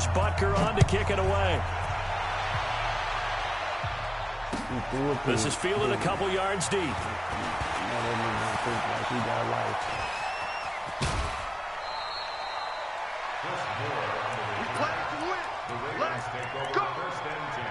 Here's Butker on to kick it away. This is fielded a couple yards deep. Let's take over first and 10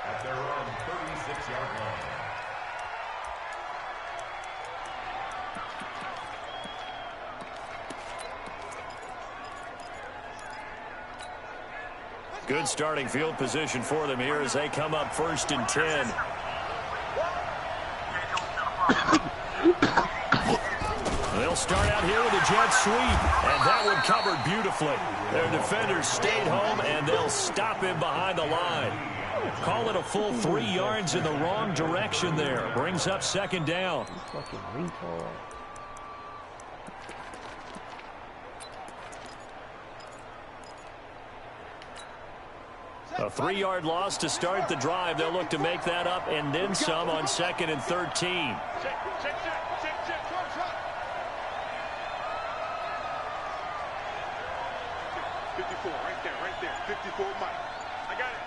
at their own 36-yard line. Good starting field position for them here as they come up first and 10. They'll start out here with a jet sweep, and that one covered beautifully. Their defenders stayed home, and they'll stop him behind the line. Call it a full 3 yards in the wrong direction there. Brings up second down. Fucking retard. A 3-yard loss to start the drive. They'll look to make that up and then some on second and 13. 54, right there. 54, Mike. I got it.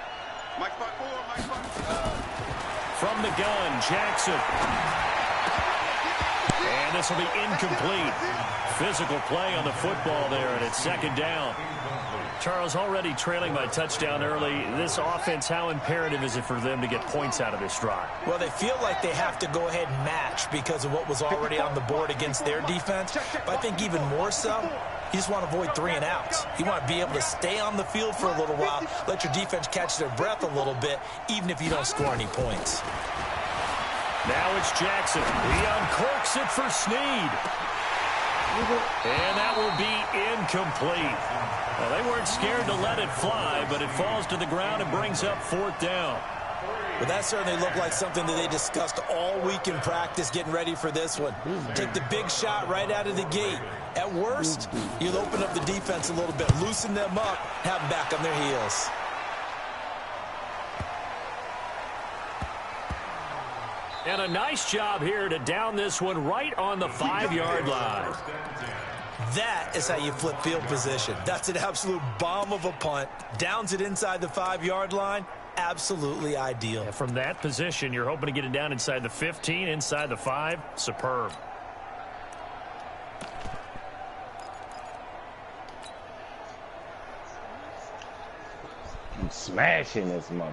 Mike 5-4, Mike 5. From the gun, Jackson. And this will be incomplete. Physical play on the football there, and it's second down. Charles, already trailing by touchdown early. This offense, how imperative is it for them to get points out of this drive? Well, they feel like they have to go ahead and match because of what was already on the board against their defense. But I think even more so, you just want to avoid 3 and outs. You want to be able to stay on the field for a little while, let your defense catch their breath a little bit, even if you don't score any points. Now it's Jackson. He uncorks it for Snead. And that will be incomplete. Well, they weren't scared to let it fly, but it falls to the ground and brings up fourth down. Well, that certainly looked like something that they discussed all week in practice getting ready for this one. Take the big shot right out of the gate. At worst, you'll open up the defense a little bit, loosen them up, have them back on their heels. And a nice job here to down this one right on the 5-yard line. That is how you flip field position. That's an absolute bomb of a punt. Downs it inside the 5-yard line. Absolutely ideal. And from that position, you're hoping to get it down inside the 15, inside the 5. Superb. I'm smashing this mother.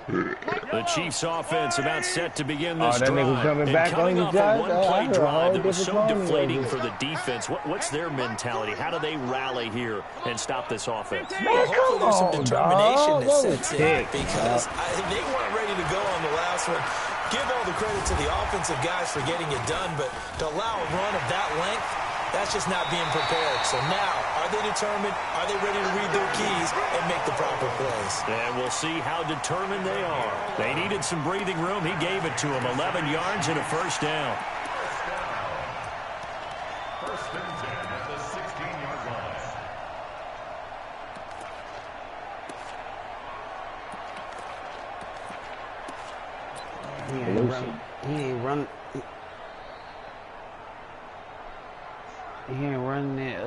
The Chiefs offense about set to begin this that nigga drive. coming back coming on you off guys? a one-play I heard a drive whole that was so different deflating song for the defense. What's their mentality? How do they rally here and stop this offense? Man, Well, hopefully there's some determination that sets in sick, because they weren't ready to go on the last one. Give all the credit to the offensive guys for getting it done, but to allow a run of that length, that's just not being prepared. So now, are they determined? Are they ready to read their keys and make the proper plays? And we'll see how determined they are. They needed some breathing room. He gave it to them. 11 yards and a first down. First and 10 at the 16-yard line. He ain't running it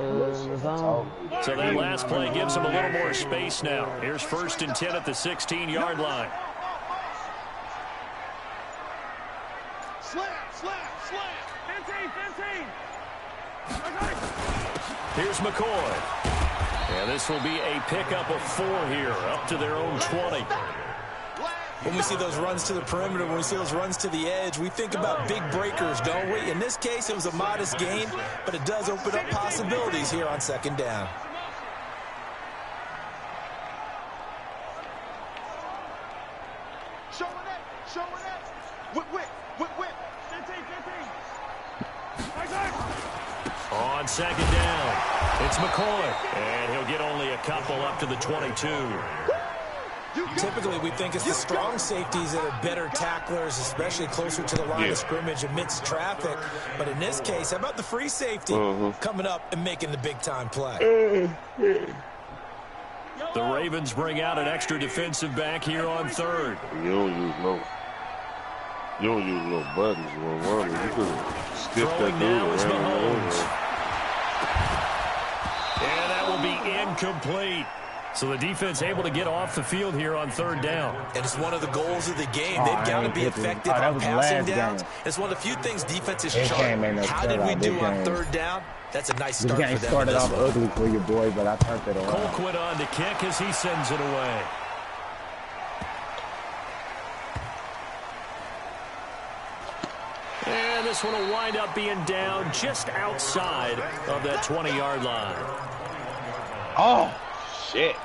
zone. So that last play gives them a little more space now. Here's first and 10 at the 16-yard line. Slam. 15. Here's McCoy. And this will be a pickup of 4 here, up to their own 20. When we see those runs to the perimeter, when we see those runs to the edge, we think about big breakers, don't we? In this case, it was a modest gain, but it does open up possibilities here on second down. Showing it. Whip. 15. On second down, it's McCoy. And he'll get only a couple up to the 22. Typically, we think it's the strong safeties that are better tacklers, especially closer to the line of scrimmage amidst traffic. But in this case, how about the free safety coming up and making the big-time play? The Ravens bring out an extra defensive back here on third. You don't use no buttons when running. You could skip that Throwing dude now is around. Mahomes. incomplete. So the defense able to get off the field here on 3rd down. And it's one of the goals of the game. They've got to be effective on passing downs. It's one of the few things defenses sharp. How did we do on 3rd down? That's a nice start for them. Started off ugly for you, boy, but I turned it around. Colquitt on to kick as he sends it away. And this one will wind up being down just outside of that 20-yard line. Oh, shit.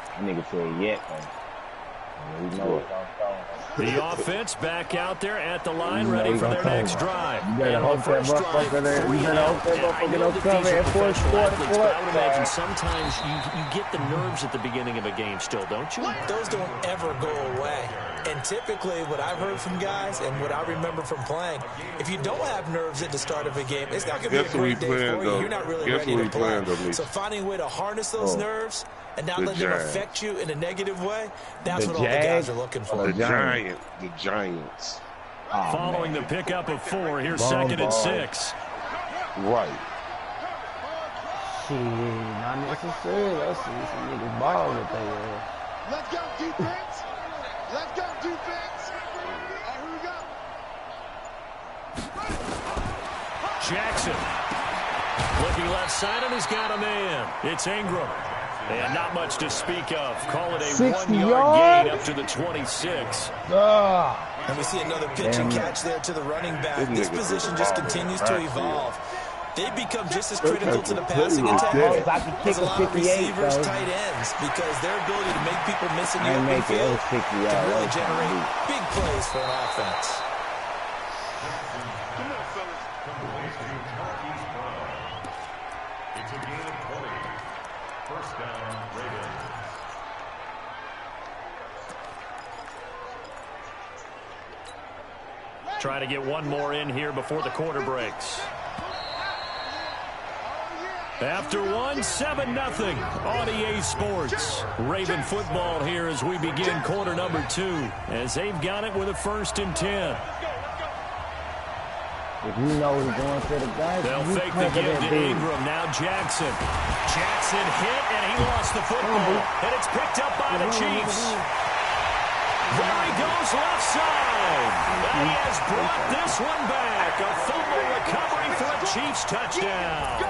That nigga said yet, man. We know it's on phone. The offense back out there at the line, ready for their next drive. You better hope that motherfucker there. You better hope that motherfucker don't cover at fourth quarter. But I would imagine sometimes you get the nerves at the beginning of a game still, don't you? Those don't ever go away. And typically what I've heard from guys and what I remember from playing, if you don't have nerves at the start of a game, it's not going to be a great day for you. You're not really ready to play. So finding a way to harness those nerves and not let them affect you in a negative way, that's what all the guys are looking for. The Giants. Oh, following the pickup of 4, here's 2nd and 6. Right. Shit, not necessarily. Let's see some niggas ball with they Let's go, defense. Let's go, defense. Here we go. Jackson. Looking left side, and he's got a man. It's Ingram. And not much to speak of. Call it a 1-yard gain up to the 26. And we see another pitch and catch there to the running back. This position just continues to evolve. They become just as critical to the passing attack as a lot of receivers, tight ends, because their ability to make people miss in the open field can really generate big plays for an offense. Come on, fellas. It's a gain of 20. First down, Ravens. Try to get one more in here before the quarter breaks. After 1, 7-0 on EA Sports. Raven football here as we begin quarter number 2, as they've got it with a 1st and 10. If you know he's going to the guys, they'll fake the give to Ingram. Now Jackson. Jackson hit, and he lost the football. And it's picked up by the Chiefs. There he goes left side. And he has brought this one back. A fumble recovery for a Chiefs touchdown.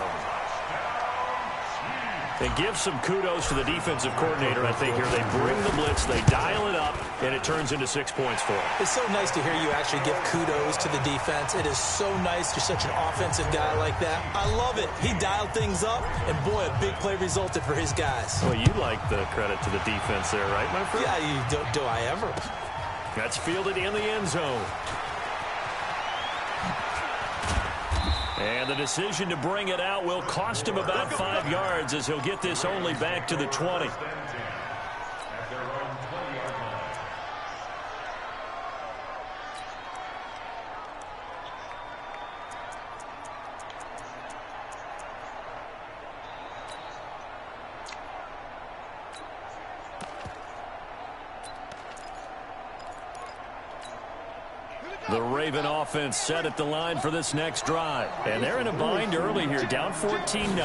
And give some kudos to the defensive coordinator, I think, here. They bring the blitz, they dial it up, and it turns into 6 points for them. It's so nice to hear you actually give kudos to the defense. It is so nice. You're such an offensive guy like that. I love it. He dialed things up, and boy, a big play resulted for his guys. Well, you like the credit to the defense there, right, my friend? Yeah, do I ever? That's fielded in the end zone. And the decision to bring it out will cost him about 5 yards, as he'll get this only back to the 20. The Raven offense set at the line for this next drive. And they're in a bind early here, down 14-0.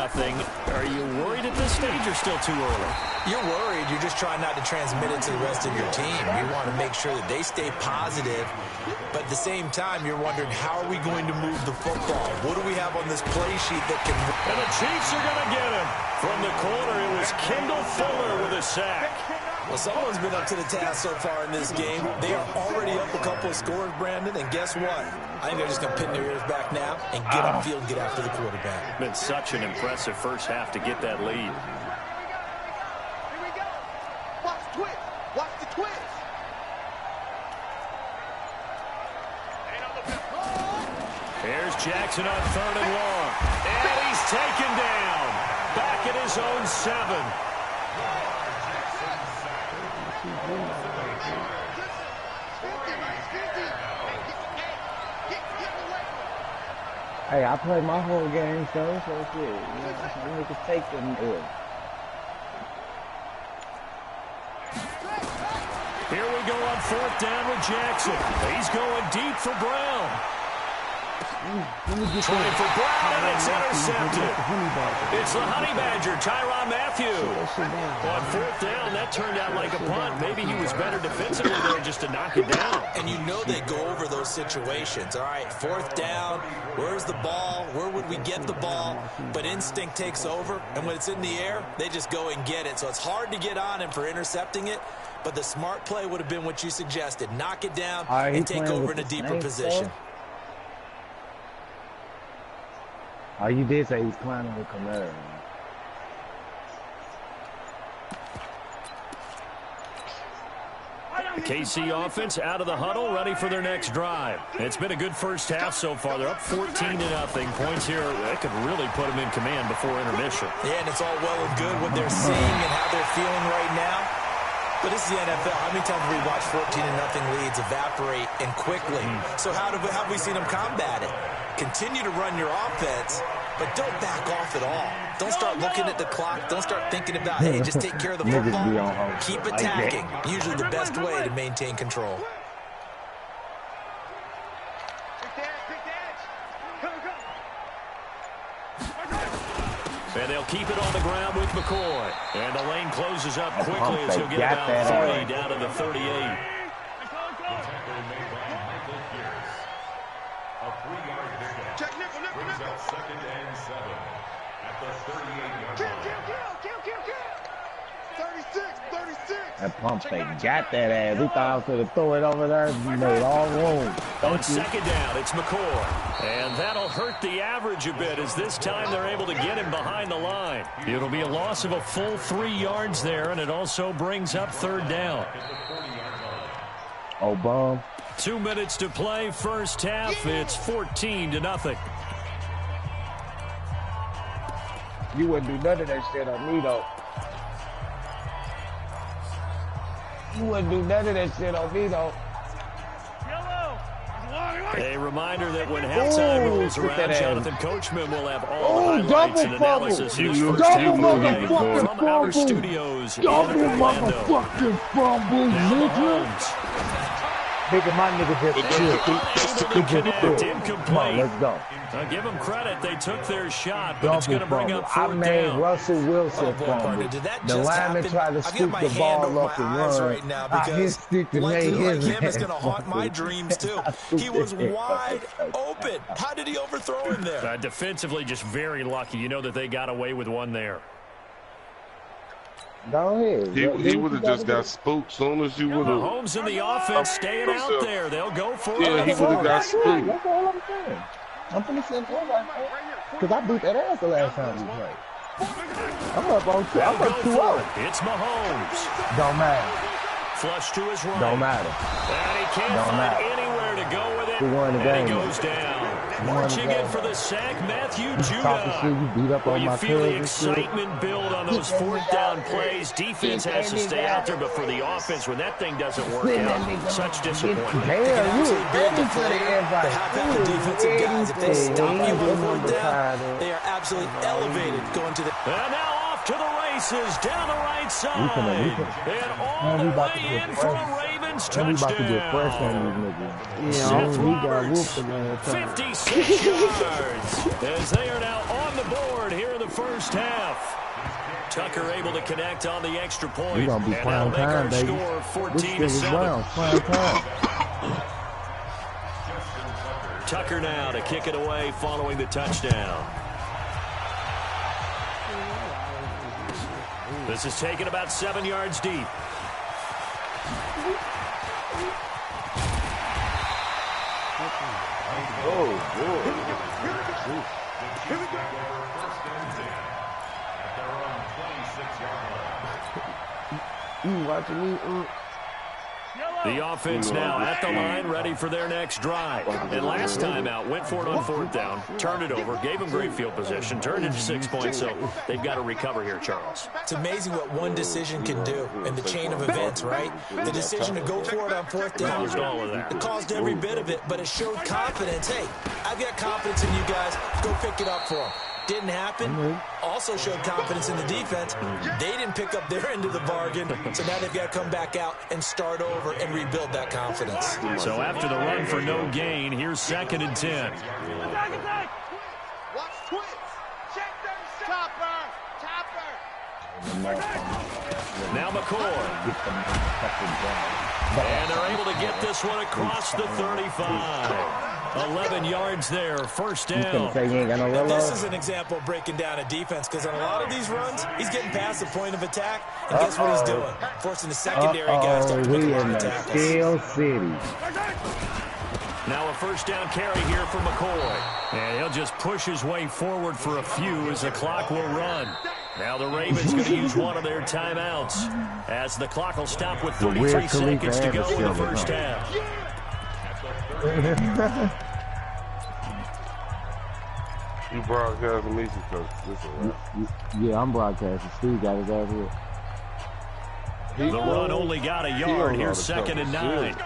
Are you worried at this stage or still too early? You're worried. You're just trying not to transmit it to the rest of your team. You want to make sure that they stay positive. But at the same time, you're wondering, how are we going to move the football? What do we have on this play sheet that can... And the Chiefs are going to get him. From the corner, it was Kendall Fuller with a sack. Well, someone's been up to the task so far in this game. They are already up a couple of scores, Brandon, and guess what? I think they're just going to pin their ears back now and get upfield and get after the quarterback. Been such an impressive first half to get that lead. Here we go. Watch the twist. Watch the twist. Here's Jackson on 3rd and long. And he's taken down. Back at his own 7. Hey, I played my whole game, so shit. You know, some niggas take them. Here we go on 4th down with Jackson. He's going deep for Brown. Trying for Brown, and it's intercepted. It's the Honey Badger, Tyrann Mathieu. On fourth down, that turned out like a punt. Maybe he was better defensively there just to knock it down. And you know they go over those situations. All right, fourth down, where's the ball? Where would we get the ball? But instinct takes over, and when it's in the air, they just go and get it. So it's hard to get on him for intercepting it, but the smart play would have been what you suggested. Knock it down and take over in a deeper position. Oh, you did say he's climbing with Camaro. The KC offense out of the huddle, ready for their next drive. It's been a good first half so far. They're up 14-0. Points here, that could really put them in command before intermission. Yeah, and it's all well and good what they're seeing and how they're feeling right now. But this is the NFL. How many times have we watched 14-0 leads evaporate and quickly? So how have we seen them combat it? Continue to run your offense, but don't back off at all. Don't start looking at the clock. Don't start thinking about, hey, just take care of the football. Keep attacking. Usually the best way to maintain control. And they'll keep it on the ground with McCoy. And the lane closes up quickly as he'll get about 3 down to the 38. Brings up 2nd and 7 at the 38-yard line. 36. That pump fake got that ass. He thought I was going to throw it over there. He made all room. On 2nd down, it's McCoy. And that'll hurt the average a bit as this time they're able to get him behind the line. It'll be a loss of a full 3 yards there, and it also brings up 3rd down. Oh, bum. 2 minutes to play, first half. It's 14-0. You wouldn't do none of that shit on me, though. You wouldn't do none of that shit on me, though. A reminder that when halftime rolls around, Jonathan Coachman will have all the highlights and analysis of his first half from our studios in Orlando. Motherfucking fumble, nigga. Nigga, my nigga just Incomplete. Come on, let's go. Give them credit. They took their shot, but it's going to bring up 4th down. I made Russell Wilson fumble. The lineman tried to scoop the ball up and run. Right now because like him is going to haunt my dreams too. He was wide open. How did he overthrow him there? Defensively, just very lucky. You know that they got away with one there. Go ahead. He would have just got spooked soon as you would have. Mahomes in the offense staying out there. They'll go for it. Yeah, he would have got spooked. That's all I'm saying. I'm finna send one right there. Because I beat that ass the last time we played. I'm up on 2. I'm up 2-0. It's Mahomes. Don't matter. Flush to his right. Don't matter. And he can't find anywhere to go with it. And he goes down. Marching in for the sack, Matthew Judah. Well, you feel the excitement build on those 4th down plays. Defense has to stay out there, but for the offense, when that thing doesn't work out, such disappointment. Damn, you ready for the They have the defensive guys. If they stop you on 4th down, they are absolutely elevated going to the... And now off to the races, down the right side. And all the way in for a Ravens touchdown. Seth Roberts, 56 yards, as they are now on the board here in the first half. Tucker able to connect on the extra point, and that'll make our score 14-7. Tucker now to kick it away following the touchdown. This is taken about 7 yards deep. Here we go. 1st and 10 at their own 26-yard line. You watching me? The offense now at the line, ready for their next drive. And last time out, went for it on 4th down, turned it over, gave them great field position, turned into 6 points, so they've got to recover here, Charles. It's amazing what one decision can do in the chain of events, right? The decision to go for it on 4th down, Caused all of that. It caused every bit of it, but it showed confidence. Hey, I've got confidence in you guys. Go pick it up for them. didn't happen. Also showed confidence in the defense. They didn't pick up their end of the bargain, so now they've got to come back out and start over and rebuild that confidence. So after the run for no gain, here's 2nd and 10. Watch twins. Check them. Chopper. Now McCoy. And they're able to get this one across the 35. 11 yards there, first down. Now this is an example of breaking down a defense, because on a lot of these runs, he's getting past the point of attack, and guess what he's doing? Forcing the secondary guys to make a lot of tackles. Steel City. Now a first down carry here for McCoy. And he'll just push his way forward for a few as the clock will run. Now the Ravens going to use one of their timeouts as the clock will stop with 33 seconds to go in the first half. You broadcasting me because this is right. Yeah, I'm broadcasting. Steve got his ass here. The run only got a yard. Here's 2nd and 9.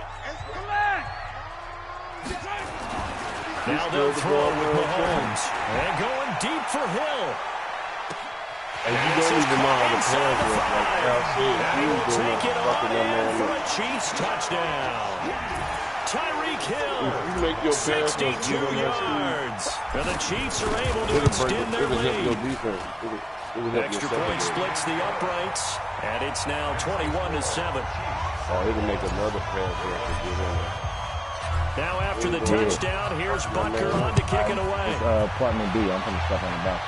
Now they'll throw with Mahomes. And going deep for Hill. And you don't even know how to pass it. And he will take it on in for a Chiefs touchdown. Tyreek Hill, 62 yards. And the Chiefs are able to extend their lead. Extra point splits the uprights, and it's now 21-7. Oh, it'll make another pass here to get in. Now after the touchdown, here's Butker on to kick it away. Apartment B, I'm putting stuff on the back.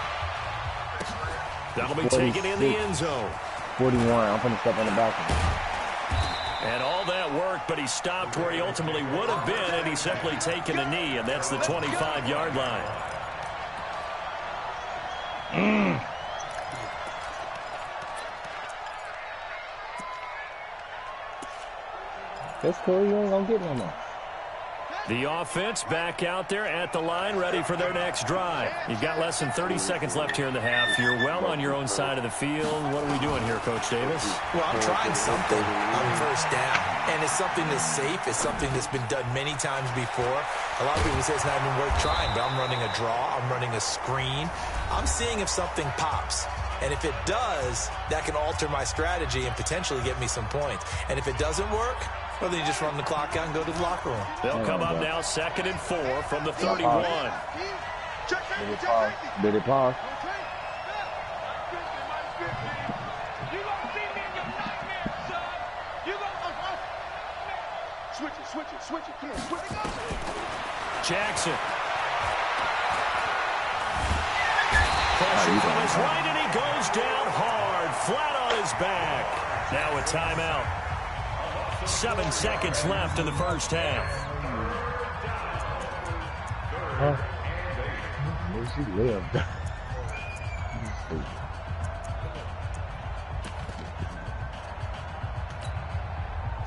That'll be taken in the end zone. 41, I'm putting stuff on the back. And all that work, but he stopped where he ultimately would have been, and he's simply taken a knee, and that's the 25-yard line. That's cool, you ain't gonna get no more. The offense back out there at the line, ready for their next drive. You've got less than 30 seconds left here in the half. You're well on your own side of the field. What are we doing here, Coach Davis? Well, I'm trying something on first down, and it's something that's safe. It's something that's been done many times before. A lot of people say it's not even worth trying, but I'm running a draw. I'm running a screen. I'm seeing if something pops. And if it does, that can alter my strategy and potentially get me some points. And if it doesn't work, well, then you just run the clock out and go to the locker room. They'll come up now 2nd and 4 from the 31. Did it pause? Switch it. Come on, switch it. Jackson. Pressure from his right, and he goes down hard, flat on his back. Now a timeout. 7 seconds left in the first half. Where she lived.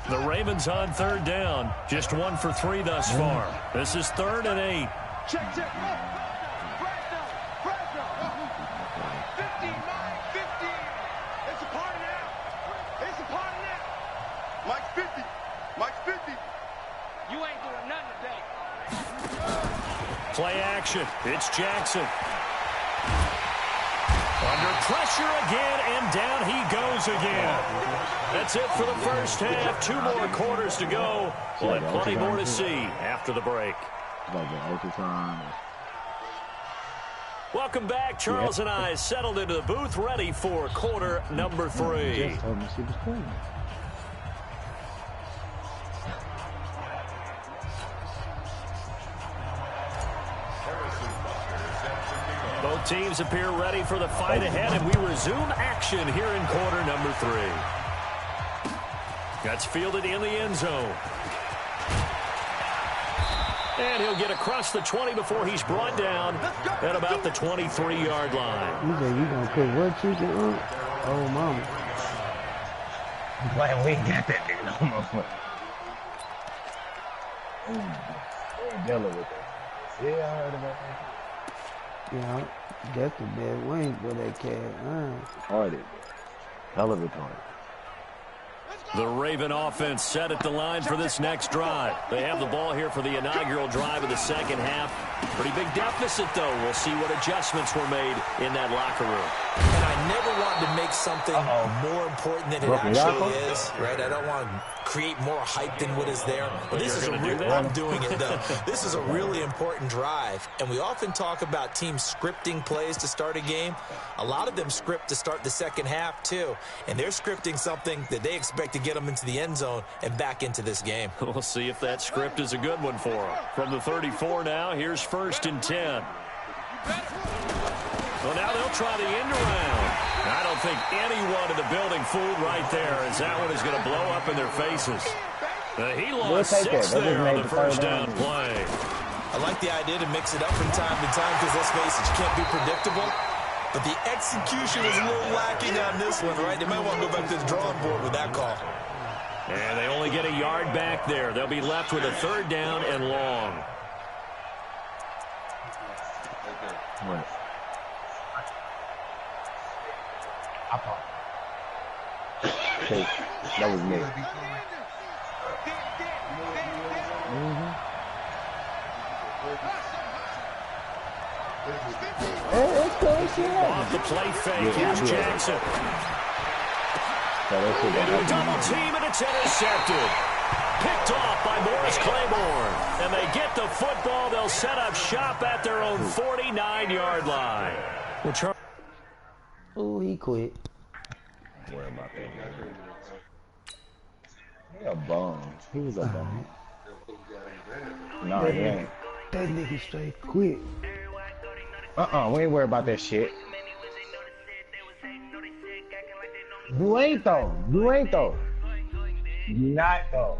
The Ravens on 3rd down. Just 1 for 3 thus far. This is 3rd and 8. Check. 15, 15. It's a party now. Mike 50. You ain't doing nothing today. Play action. It's Jackson. Under pressure again, and down he goes again. That's it for the first half. 2 more quarters to go. We'll have plenty more to see after the break. Welcome back. Charles and I settled into the booth, ready for quarter number 3. Both teams appear ready for the fight ahead, and we resume action here in quarter number 3. That's fielded in the end zone. And he'll get across the 20 before he's brought down at about the 23-yard line. You say you gonna cook what chicken? Oh, mama. I'm glad we ain't got that nigga no more. Dealing with that. Yeah, I heard about that. Yeah, that's the bad wing for that cat. Retarded. Hell of retarded. The Raven offense set at the line for this next drive. They have the ball here for the inaugural drive of the second half. Pretty big deficit, though. We'll see what adjustments were made in that locker room. And I never wanted to make something more important than it actually is, right? I don't want to create more hype than what is there. But this is I'm doing it, though. This is a really important drive. And we often talk about teams scripting plays to start a game. A lot of them script to start the second half, too. And they're scripting something that they expect to get them into the end zone and back into this game. We'll see if that script is a good one for them. From the 34 now, here's 1st and 10. Well, now they'll try the end around. I don't think anyone in the building fooled right there, as that one is going to blow up in their faces. He lost 6 there on the first down play. I like the idea to mix it up from time to time because, let's face it, you can't be predictable. But the execution is a little lacking on this one, right? They might want to go back to the drawing board with that call. And they only get a yard back there. They'll be left with a 3rd down and long. Okay, that was me. Off the play fake, here's Jackson. Into a double team, and it's intercepted. Picked off by Morris Claiborne. And they get the football. They'll set up shop at their own 49-yard line. Oh, he quit. Worry about that. He a bum. He was a bum. No, he ain't. That nigga straight quit. We ain't worried about that shit. You ain't though. You not though.